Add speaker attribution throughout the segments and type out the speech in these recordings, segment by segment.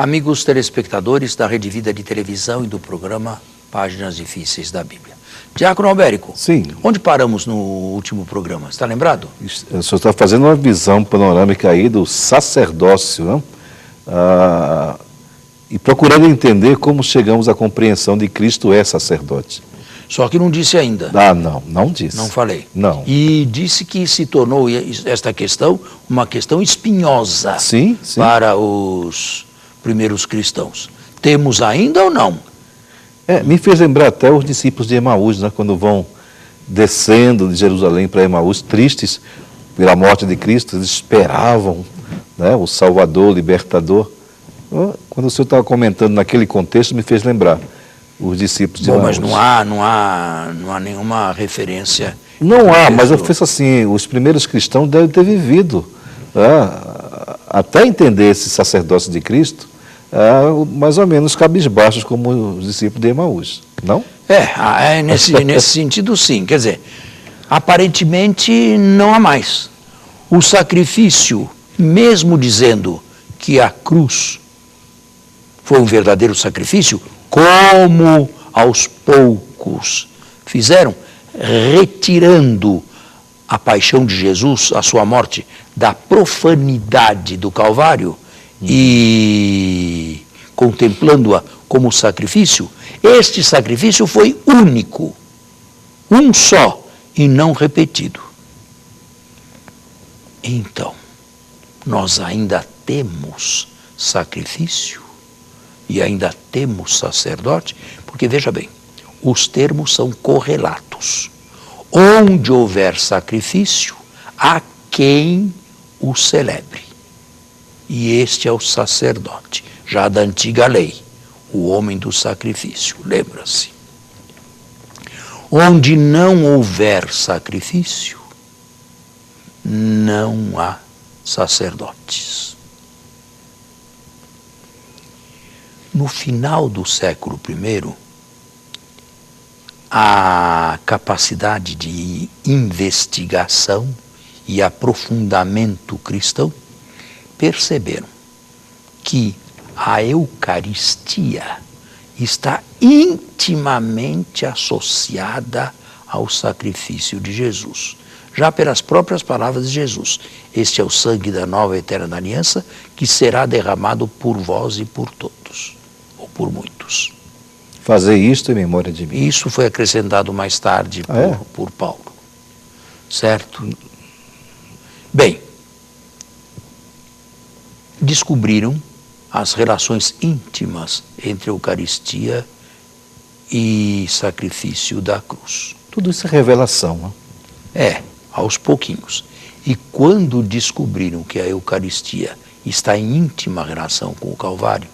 Speaker 1: Amigos telespectadores da Rede Vida de Televisão e do programa Páginas Difíceis da Bíblia. Diácono Albérico,
Speaker 2: sim.
Speaker 1: Onde paramos no último programa? Está lembrado?
Speaker 2: O senhor está fazendo uma visão panorâmica aí do sacerdócio, né? E procurando entender como chegamos à compreensão de Cristo é sacerdote.
Speaker 1: Só que não disse ainda.
Speaker 2: Não disse.
Speaker 1: Não falei.
Speaker 2: Não.
Speaker 1: E disse que se tornou esta questão uma questão espinhosa
Speaker 2: sim.
Speaker 1: para os primeiros cristãos. Temos ainda ou não?
Speaker 2: Me fez lembrar até os discípulos de Emaús, né, quando vão descendo de Jerusalém para Emaús, tristes pela morte de Cristo, eles esperavam, né, o Salvador, o Libertador. Quando o senhor estava comentando naquele contexto, me fez lembrar os discípulos de Emaús.
Speaker 1: Mas não há nenhuma referência.
Speaker 2: Não há, mas eu penso assim, os primeiros cristãos devem ter vivido, até entender esse sacerdócio de Cristo, mais ou menos cabisbaixos como os discípulos de Emaús, não?
Speaker 1: Nesse sentido sim, quer dizer, aparentemente não há mais. O sacrifício, mesmo dizendo que a cruz foi um verdadeiro sacrifício, como aos poucos fizeram, retirando a paixão de Jesus, a sua morte, da profanidade do Calvário e contemplando-a como sacrifício, este sacrifício foi único, um só e não repetido. Então, nós ainda temos sacrifício e ainda temos sacerdote, porque veja bem, os termos são correlatos. Onde houver sacrifício, há quem o celebre. E este é o sacerdote, já da antiga lei, o homem do sacrifício, lembra-se. Onde não houver sacrifício, não há sacerdotes. No final do século I, a capacidade de investigação e aprofundamento cristão perceberam que a Eucaristia está intimamente associada ao sacrifício de Jesus. Já pelas próprias palavras de Jesus, este é o sangue da nova e eterna aliança que será derramado por vós e por todos, ou por muitos.
Speaker 2: Fazer isto em memória de mim.
Speaker 1: Isso foi acrescentado mais tarde por Paulo. Certo? Bem, descobriram as relações íntimas entre a Eucaristia e sacrifício da cruz.
Speaker 2: Tudo isso é revelação, né?
Speaker 1: Aos pouquinhos. E quando descobriram que a Eucaristia está em íntima relação com o Calvário,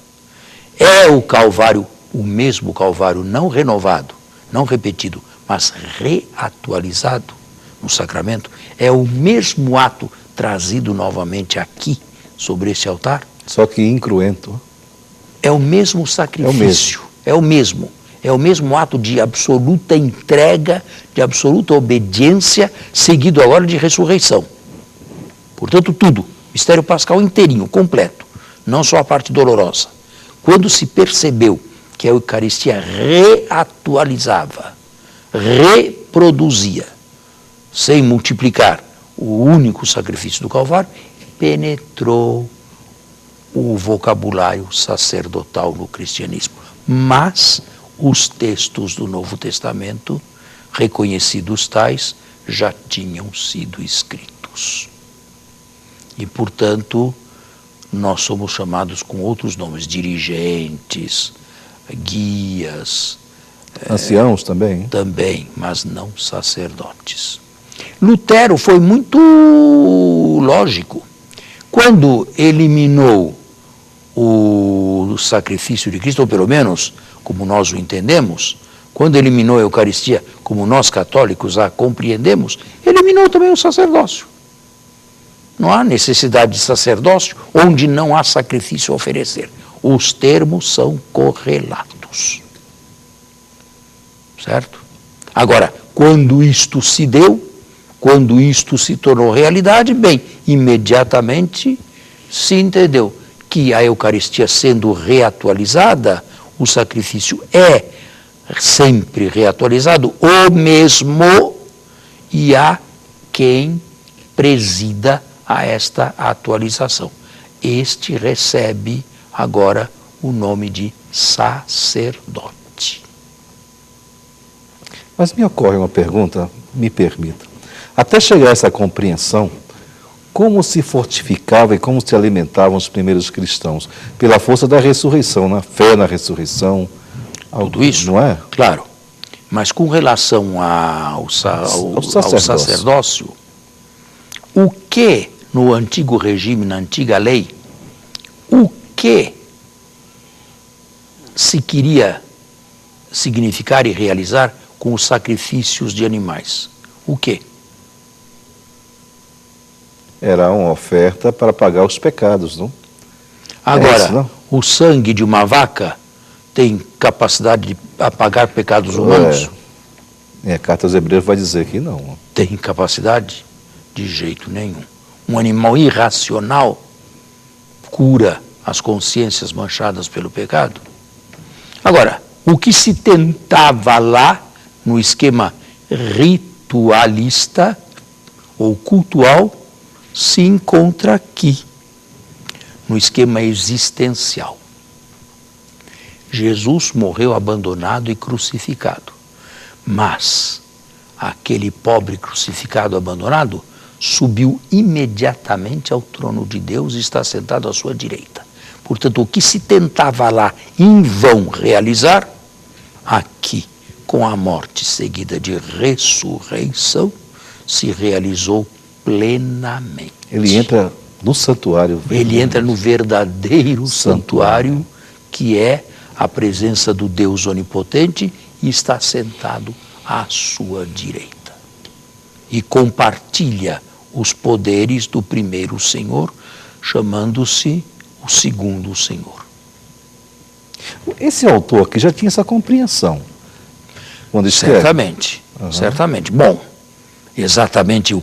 Speaker 1: é o Calvário, o mesmo Calvário, não renovado, não repetido, mas reatualizado no sacramento, é o mesmo ato trazido novamente aqui, sobre esse altar.
Speaker 2: Só que incruento.
Speaker 1: É o mesmo sacrifício, é o mesmo ato de absoluta entrega, de absoluta obediência, seguido agora de ressurreição. Portanto, tudo, mistério pascal inteirinho, completo, não só a parte dolorosa. Quando se percebeu que a Eucaristia reatualizava, reproduzia, sem multiplicar, o único sacrifício do Calvário, penetrou o vocabulário sacerdotal no cristianismo. Mas os textos do Novo Testamento, reconhecidos tais, já tinham sido escritos. E, portanto, nós somos chamados com outros nomes, dirigentes, guias.
Speaker 2: Anciãos também.
Speaker 1: Também, mas não sacerdotes. Lutero foi muito lógico. Quando eliminou o sacrifício de Cristo, ou pelo menos, como nós o entendemos, quando eliminou a Eucaristia, como nós católicos a compreendemos, eliminou também o sacerdócio. Não há necessidade de sacerdócio onde não há sacrifício a oferecer. Os termos são correlatos. Certo? Agora, quando isto se deu, quando isto se tornou realidade, bem, imediatamente se entendeu que a Eucaristia sendo reatualizada, o sacrifício é sempre reatualizado, o mesmo, e há quem presida a esta atualização. Este recebe agora o nome de sacerdote.
Speaker 2: Mas me ocorre uma pergunta, me permita. Até chegar a essa compreensão, como se fortificava e como se alimentavam os primeiros cristãos? Pela força da ressurreição, na fé na ressurreição.
Speaker 1: Tudo isso?
Speaker 2: Não é?
Speaker 1: Claro. Mas com relação ao sacerdócio, o que no antigo regime, na antiga lei, o que se queria significar e realizar com os sacrifícios de animais? O quê?
Speaker 2: Era uma oferta para pagar os pecados, não?
Speaker 1: Agora,
Speaker 2: não?
Speaker 1: O sangue de uma vaca tem capacidade de apagar pecados humanos?
Speaker 2: A carta aos Hebreus vai dizer que não.
Speaker 1: Tem capacidade? De jeito nenhum. Um animal irracional cura as consciências manchadas pelo pecado? Agora, o que se tentava lá, no esquema ritualista ou cultual, se encontra aqui, no esquema existencial. Jesus morreu abandonado e crucificado, mas aquele pobre crucificado abandonado subiu imediatamente ao trono de Deus e está sentado à sua direita. Portanto, o que se tentava lá em vão realizar, aqui, com a morte seguida de ressurreição, se realizou plenamente.
Speaker 2: Ele entra no santuário.
Speaker 1: Ele entra no verdadeiro santuário, que é a presença do Deus onipotente, e está sentado à sua direita. E compartilha os poderes do primeiro Senhor, chamando-se o segundo Senhor.
Speaker 2: Esse autor aqui já tinha essa compreensão quando escreve.
Speaker 1: Certamente, certamente. Bom, exatamente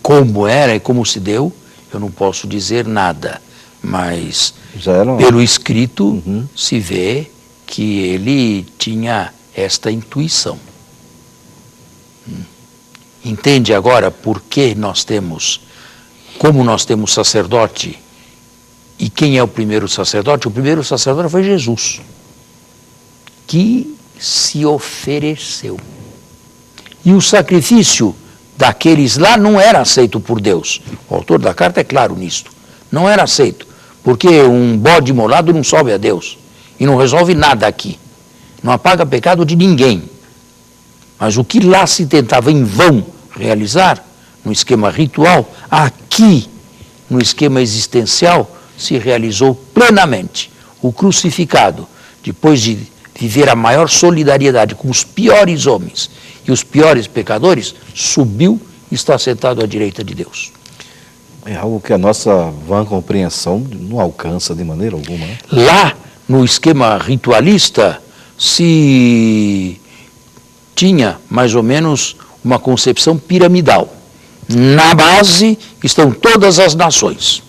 Speaker 1: como era e como se deu, eu não posso dizer nada, mas pelo escrito se vê que ele tinha esta intuição. Entende agora por que nós temos, como nós temos sacerdote, e quem é o primeiro sacerdote? O primeiro sacerdote foi Jesus, que se ofereceu. E o sacrifício daqueles lá não era aceito por Deus. O autor da carta é claro nisto. Não era aceito, porque um bode imolado não sobe a Deus e não resolve nada aqui. Não apaga pecado de ninguém. Mas o que lá se tentava em vão realizar, no esquema ritual, aqui, no esquema existencial, se realizou plenamente. O crucificado, depois de viver a maior solidariedade com os piores homens e os piores pecadores, subiu e está sentado à direita de Deus.
Speaker 2: É algo que a nossa vã compreensão não alcança de maneira alguma. Né?
Speaker 1: Lá, no esquema ritualista, se tinha mais ou menos uma concepção piramidal. Na base estão todas as nações.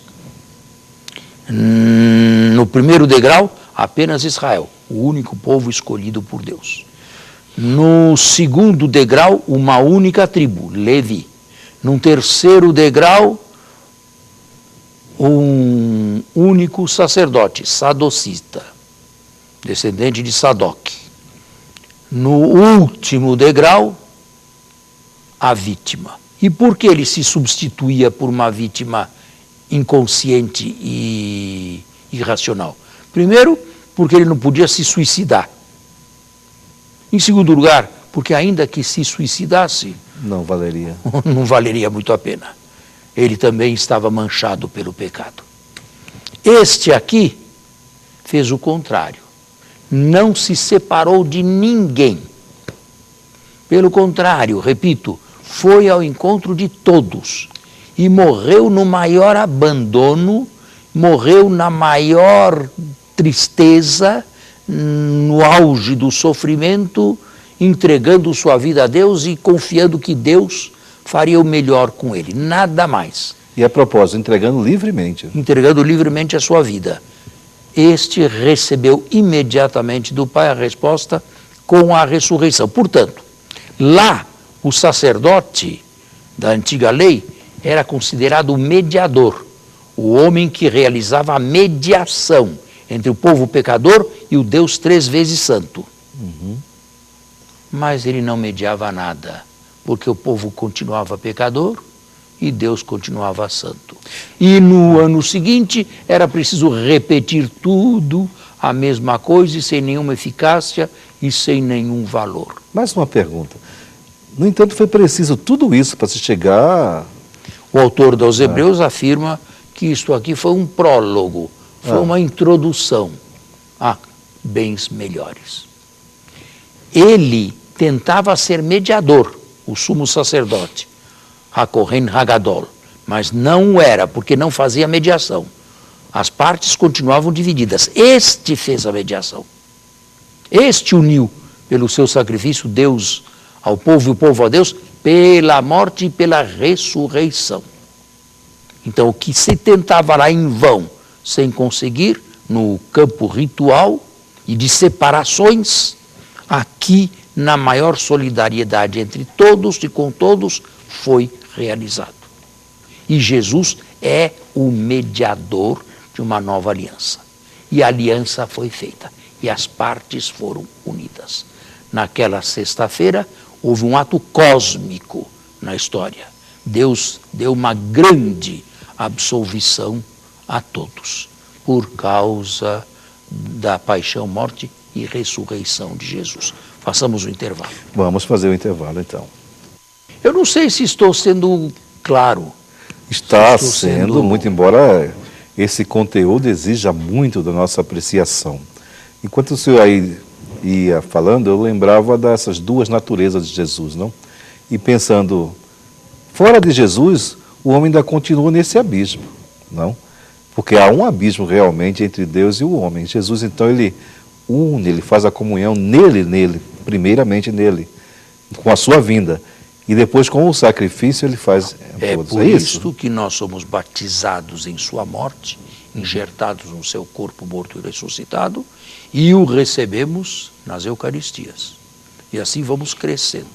Speaker 1: No primeiro degrau, apenas Israel, o único povo escolhido por Deus. No segundo degrau, uma única tribo, Levi. No terceiro degrau, um único sacerdote, sadocita, descendente de Sadoc. No último degrau, a vítima. E por que ele se substituía por uma vítima inconsciente e irracional? Primeiro, porque ele não podia se suicidar. Em segundo lugar, porque ainda que se suicidasse,
Speaker 2: não valeria.
Speaker 1: Não valeria muito a pena. Ele também estava manchado pelo pecado. Este aqui fez o contrário. Não se separou de ninguém. Pelo contrário, repito, foi ao encontro de todos e morreu no maior abandono, morreu na maior tristeza, no auge do sofrimento, entregando sua vida a Deus e confiando que Deus faria o melhor com ele, nada mais.
Speaker 2: E a propósito, entregando livremente.
Speaker 1: Entregando livremente a sua vida. Este recebeu imediatamente do Pai a resposta com a ressurreição. Portanto, lá o sacerdote da antiga lei era considerado o mediador, o homem que realizava a mediação entre o povo pecador e o Deus 3 vezes santo. Mas ele não mediava nada, porque o povo continuava pecador e Deus continuava santo. E no ano seguinte era preciso repetir tudo, a mesma coisa, e sem nenhuma eficácia e sem nenhum valor.
Speaker 2: Mais uma pergunta. No entanto, foi preciso tudo isso para se chegar...
Speaker 1: O autor dos Hebreus afirma que isto aqui foi um prólogo, foi uma introdução a bens melhores. Ele tentava ser mediador, o sumo sacerdote, HaKohen Hagadol, mas não era, porque não fazia mediação. As partes continuavam divididas. Este fez a mediação. Este uniu, pelo seu sacrifício, Deus ao povo e o povo a Deus, pela morte e pela ressurreição. Então, o que se tentava lá em vão, sem conseguir, no campo ritual e de separações, aqui, na maior solidariedade entre todos e com todos, foi realizado. E Jesus é o mediador de uma nova aliança. E a aliança foi feita. E as partes foram unidas. Naquela sexta-feira, houve um ato cósmico na história. Deus deu uma grande absolvição a todos, por causa da paixão, morte e ressurreição de Jesus. Façamos o intervalo.
Speaker 2: Vamos fazer o intervalo, então.
Speaker 1: Eu não sei se estou sendo claro.
Speaker 2: Está sendo, muito embora esse conteúdo exija muito da nossa apreciação. Enquanto o senhor aí ia falando, eu lembrava dessas duas naturezas de Jesus, não? E pensando, fora de Jesus, o homem ainda continua nesse abismo, não? Porque há um abismo realmente entre Deus e o homem. Jesus, então, ele une, ele faz a comunhão nele, primeiramente nele, com a sua vinda. E depois, com o sacrifício, ele faz todos.
Speaker 1: Por isso que nós somos batizados em sua morte, enxertados no seu corpo morto e ressuscitado, e o recebemos nas Eucaristias. E assim vamos crescendo.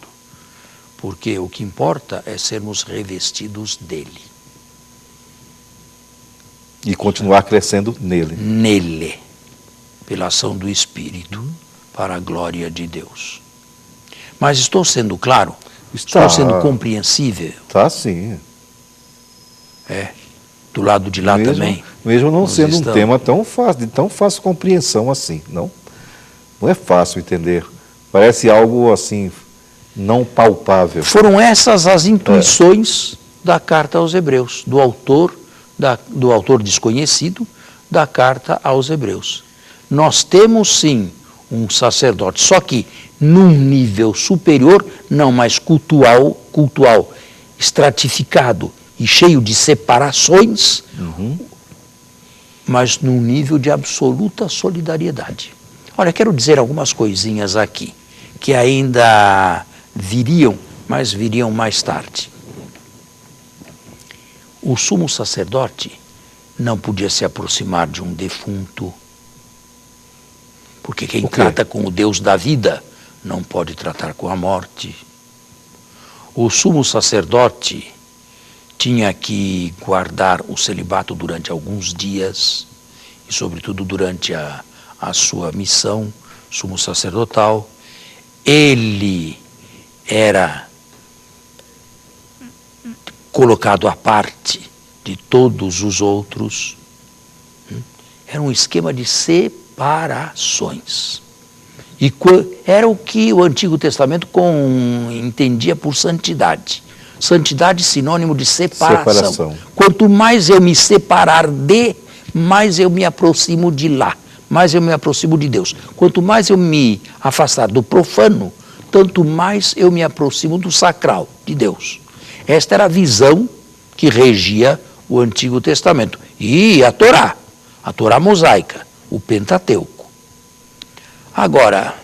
Speaker 1: Porque o que importa é sermos revestidos dele.
Speaker 2: E continuar crescendo nele.
Speaker 1: Nele, pela ação do Espírito, para a glória de Deus. Mas estou sendo claro? Estou sendo compreensível?
Speaker 2: Está sim.
Speaker 1: Do lado de lá também.
Speaker 2: Mesmo não sendo um tema tão fácil, de tão fácil compreensão assim, não? Não é fácil entender. Parece algo assim, não palpável.
Speaker 1: Foram essas as intuições da carta aos Hebreus, do autor desconhecido da carta aos Hebreus. Nós temos sim um sacerdote, só que num nível superior, não mais cultual, estratificado e cheio de separações, mas num nível de absoluta solidariedade. Olha, quero dizer algumas coisinhas aqui, que ainda viriam, mas viriam mais tarde. O sumo sacerdote não podia se aproximar de um defunto, porque quem trata com o Deus da vida não pode tratar com a morte. O sumo sacerdote tinha que guardar o celibato durante alguns dias, e sobretudo durante a sua missão sumo sacerdotal. Ele era colocado à parte de todos os outros. Era um esquema de separações. E era o que o Antigo Testamento entendia por santidade. Santidade sinônimo de separação. Quanto mais eu me separar mais eu me aproximo de lá, mais eu me aproximo de Deus. Quanto mais eu me afastar do profano, tanto mais eu me aproximo do sacral, de Deus. Esta era a visão que regia o Antigo Testamento. E a Torá mosaica, o Pentateuco. Agora,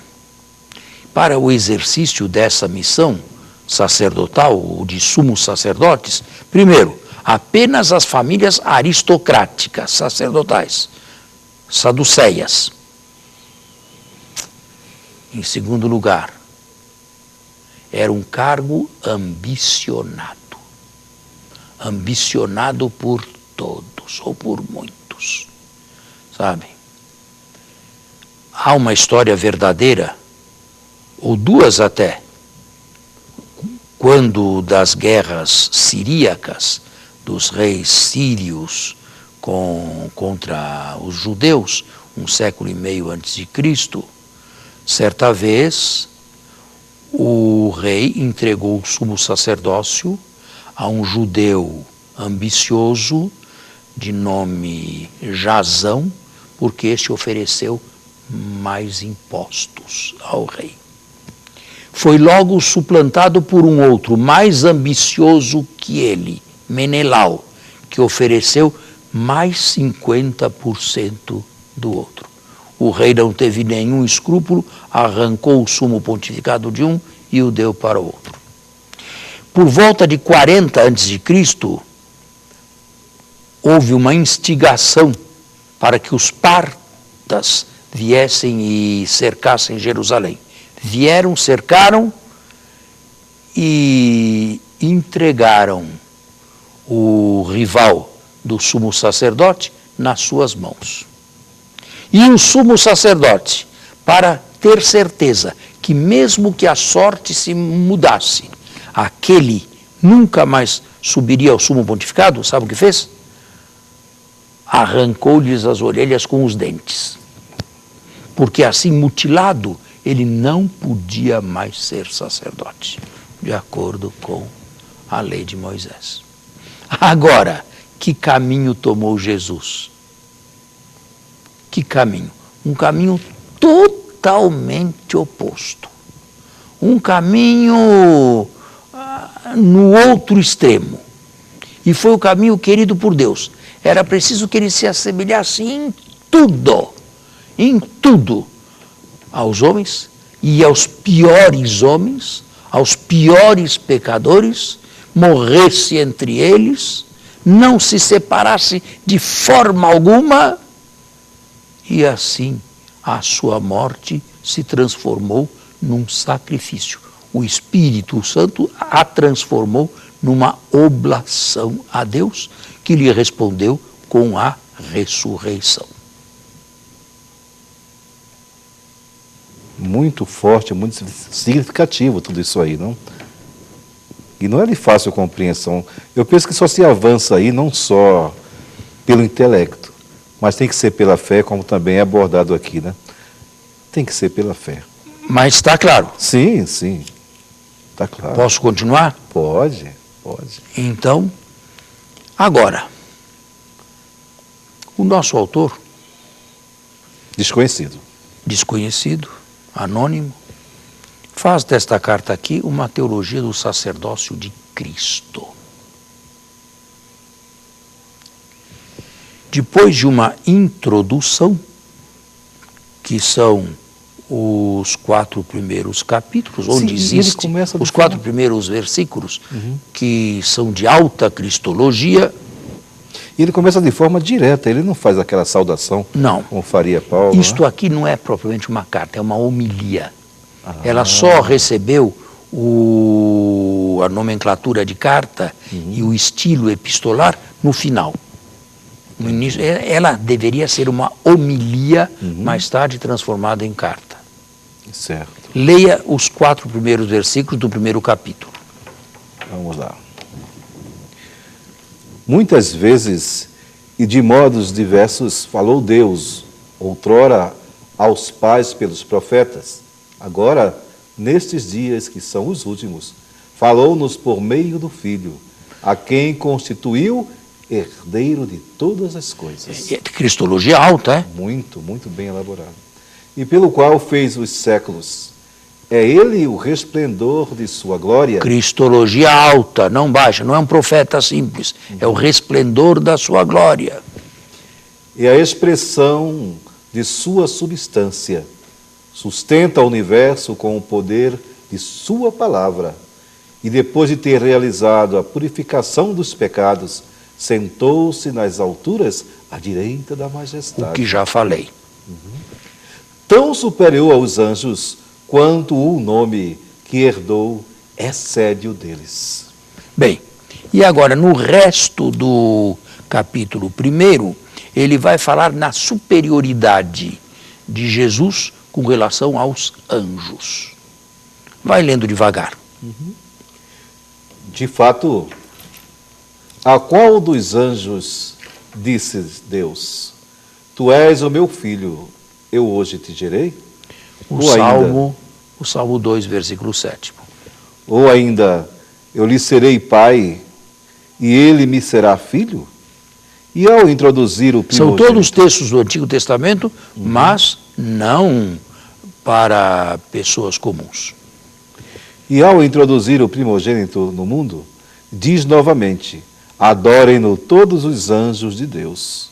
Speaker 1: para o exercício dessa missão sacerdotal, ou de sumos sacerdotes, primeiro, apenas as famílias aristocráticas, sacerdotais, saduceias. Em segundo lugar, era um cargo ambicionado por todos, ou por muitos, sabe? Há uma história verdadeira, ou duas até, quando das guerras siríacas, dos reis sírios contra os judeus, 1,5 século antes de Cristo, certa vez o rei entregou o sumo sacerdócio a um judeu ambicioso de nome Jasão, porque este ofereceu mais impostos ao rei. Foi logo suplantado por um outro mais ambicioso que ele, Menelau, que ofereceu mais 50% do outro. O rei não teve nenhum escrúpulo, arrancou o sumo pontificado de um e o deu para o outro. Por volta de 40 a.C., houve uma instigação para que os partas viessem e cercassem Jerusalém. Vieram, cercaram e entregaram o rival do sumo sacerdote nas suas mãos. E o sumo sacerdote, para ter certeza que mesmo que a sorte se mudasse, aquele nunca mais subiria ao sumo pontificado, sabe o que fez? Arrancou-lhes as orelhas com os dentes. Porque assim, mutilado, ele não podia mais ser sacerdote, de acordo com a lei de Moisés. Agora, que caminho tomou Jesus? Que caminho? Um caminho totalmente oposto. Um caminho no outro extremo. E foi o caminho querido por Deus. Era preciso que ele se assemelhasse em tudo, aos homens e aos piores homens, aos piores pecadores, morresse entre eles, não se separasse de forma alguma, e assim a sua morte se transformou num sacrifício. O Espírito Santo a transformou numa oblação a Deus, que lhe respondeu com a ressurreição.
Speaker 2: Muito forte, muito significativo tudo isso aí, não? E não é de fácil compreensão. Eu penso que só se avança aí não só pelo intelecto, mas tem que ser pela fé, como também é abordado aqui, né? Tem que ser pela fé.
Speaker 1: Mas está claro?
Speaker 2: Sim, sim. Está claro.
Speaker 1: Posso continuar?
Speaker 2: Pode, pode.
Speaker 1: Então, agora, o nosso autor, desconhecido, anônimo, faz desta carta aqui uma teologia do sacerdócio de Cristo. Depois de uma introdução, que são os 4 primeiros capítulos, onde existem os 4 primeiros versículos, que são de alta cristologia.
Speaker 2: E ele começa de forma direta, ele não faz aquela saudação como faria Paulo.
Speaker 1: Isto aqui não é propriamente uma carta, é uma homilia. Ela só recebeu a nomenclatura de carta e o estilo epistolar no final. No início, ela deveria ser uma homilia, mais tarde transformada em carta.
Speaker 2: Certo.
Speaker 1: Leia os 4 primeiros versículos do primeiro capítulo.
Speaker 2: Vamos lá. Muitas vezes e de modos diversos falou Deus, outrora aos pais pelos profetas, agora, nestes dias que são os últimos, falou-nos por meio do Filho, a quem constituiu herdeiro de todas as coisas.
Speaker 1: Cristologia alta, é?
Speaker 2: Muito, muito bem elaborado. E pelo qual fez os séculos. É ele o resplendor de sua glória.
Speaker 1: Cristologia alta, não baixa, não é um profeta simples, é o resplendor da sua glória.
Speaker 2: E a expressão de sua substância. Sustenta o universo com o poder de sua palavra. E depois de ter realizado a purificação dos pecados, sentou-se nas alturas à direita da
Speaker 1: O
Speaker 2: majestade.
Speaker 1: que já falei.
Speaker 2: Tão superior aos anjos, quanto o nome que herdou excede o deles.
Speaker 1: Bem, e agora no resto do capítulo 1, ele vai falar na superioridade de Jesus com relação aos anjos. Vai lendo devagar.
Speaker 2: De fato, a qual dos anjos disse Deus: Tu és o meu filho, eu hoje te gerei?
Speaker 1: O Salmo 2, versículo 7.
Speaker 2: Ou ainda, eu lhe serei pai e ele me será filho? E ao introduzir o
Speaker 1: São
Speaker 2: primogênito...
Speaker 1: todos textos do Antigo Testamento, mas não para pessoas comuns.
Speaker 2: E ao introduzir o primogênito no mundo, diz novamente: adorem-no todos os anjos de Deus.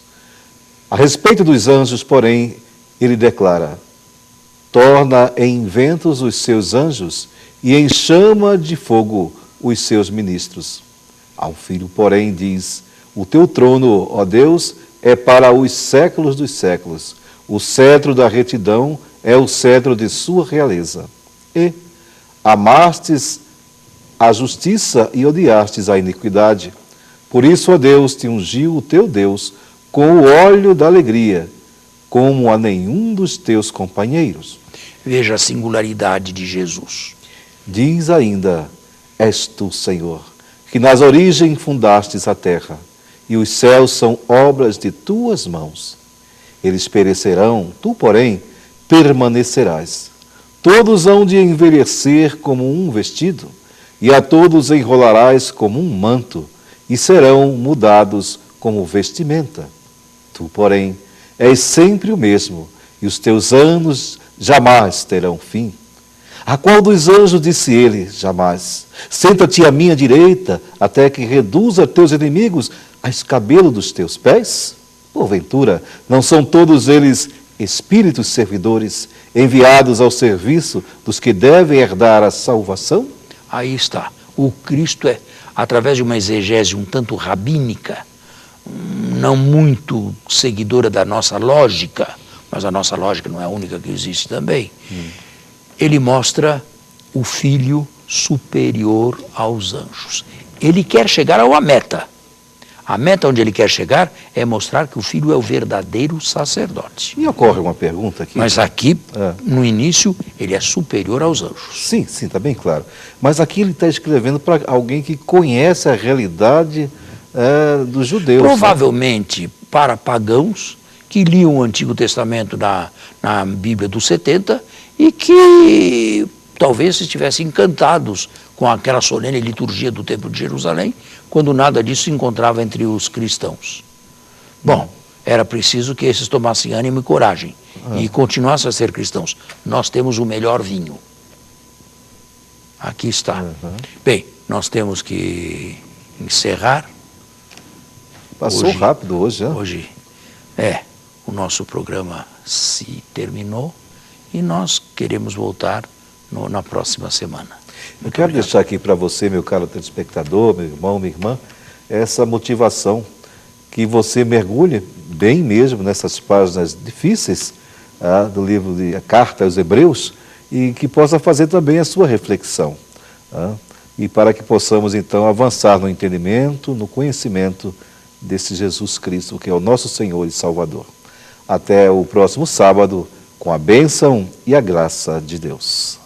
Speaker 2: A respeito dos anjos, porém, ele declara: torna em ventos os seus anjos e em chama de fogo os seus ministros. Ao filho, porém, diz: o teu trono, ó Deus, é para os séculos dos séculos. O cetro da retidão é o cetro de sua realeza. E amastes a justiça e odiastes a iniquidade. Por isso, ó Deus, te ungiu o teu Deus com o óleo da alegria, como a nenhum dos teus companheiros.
Speaker 1: Veja a singularidade de Jesus.
Speaker 2: Diz ainda: és tu, Senhor, que nas origens fundastes a terra, e os céus são obras de tuas mãos. Eles perecerão, tu, porém, permanecerás. Todos hão de envelhecer como um vestido, e a todos enrolarás como um manto, e serão mudados como vestimenta. Tu, porém, és sempre o mesmo, e os teus anos jamais terão fim. A qual dos anjos disse ele? Jamais. Senta-te à minha direita, até que reduza teus inimigos a escabelo dos teus pés? Porventura, não são todos eles espíritos servidores, enviados ao serviço dos que devem herdar a salvação?
Speaker 1: Aí está. O Cristo é, através de uma exegese um tanto rabínica, não muito seguidora da nossa lógica, mas a nossa lógica não é a única que existe também, ele mostra o Filho superior aos anjos. Ele quer chegar a uma meta. A meta onde ele quer chegar é mostrar que o Filho é o verdadeiro sacerdote.
Speaker 2: E ocorre uma pergunta aqui.
Speaker 1: Mas aqui, no início, ele é superior aos anjos.
Speaker 2: Sim, está bem claro. Mas aqui ele está escrevendo para alguém que conhece a realidade dos judeus.
Speaker 1: Provavelmente para pagãos que liam o Antigo Testamento na Bíblia dos 70 e que talvez estivessem encantados com aquela solene liturgia do Templo de Jerusalém, quando nada disso se encontrava entre os cristãos. Bom, era preciso que esses tomassem ânimo e coragem e continuassem a ser cristãos. Nós temos o melhor vinho. Aqui está. Bem, nós temos que encerrar.
Speaker 2: Passou rápido hoje, né?
Speaker 1: Hoje, o nosso programa se terminou e nós queremos voltar na próxima semana.
Speaker 2: Eu quero deixar aqui para você, meu caro telespectador, meu irmão, minha irmã, essa motivação, que você mergulhe bem mesmo nessas páginas difíceis do livro de a Carta aos Hebreus e que possa fazer também a sua reflexão. E para que possamos então avançar no entendimento, no conhecimento desse Jesus Cristo, que é o nosso Senhor e Salvador. Até o próximo sábado, com a bênção e a graça de Deus.